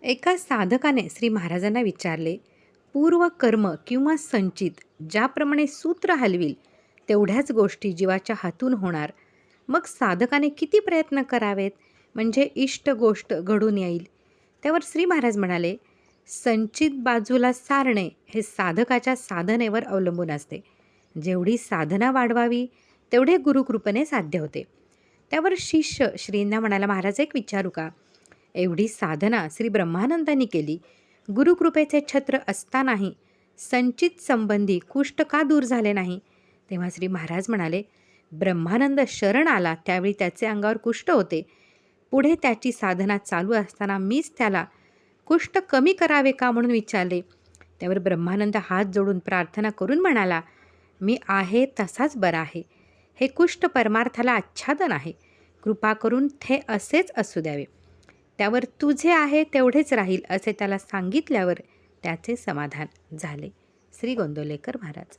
एका साधकाने श्री महाराजांना विचारले, पूर्व कर्म किंवा संचित ज्याप्रमाणे सूत्र हलविल तेवढ्याच गोष्टी जीवाच्या हातून होणार. मग साधकाने किती प्रयत्न करावेत म्हणजे इष्ट गोष्ट घडून येईल? त्यावर श्री महाराज म्हणाले, संचित बाजूला सारणे हे साधकाच्या साधनेवर अवलंबून असते. जेवढी साधना वाढवावी तेवढे गुरुकृपेने साध्य होते. त्यावर शिष्य श्रींना म्हणाला, महाराज एक विचारू का? एवढी साधना श्री ब्रह्मानंदांनी केली, गुरुकृपेचे छत्र असतानाही संचित संबंधी कुष्ठ का दूर झाले नाही? तेव्हा श्री महाराज म्हणाले, ब्रह्मानंद शरण आला त्यावेळी त्याचे अंगावर कुष्ठ होते. पुढे त्याची साधना चालू असताना मीच त्याला कुष्ठ कमी करावे का म्हणून विचारले. त्यावर ब्रह्मानंद हात जोडून प्रार्थना करून म्हणाला, मी आहे तसाच बरा आहे. हे कुष्ठ परमार्थाला आच्छादन आहे. कृपा करून ते असेच असू द्यावे. त्यावर तुझे आहे तेवढेच राहील असे त्याला सांगितल्यावर त्याचे समाधान झाले. श्री गोंदवलेकर महाराज.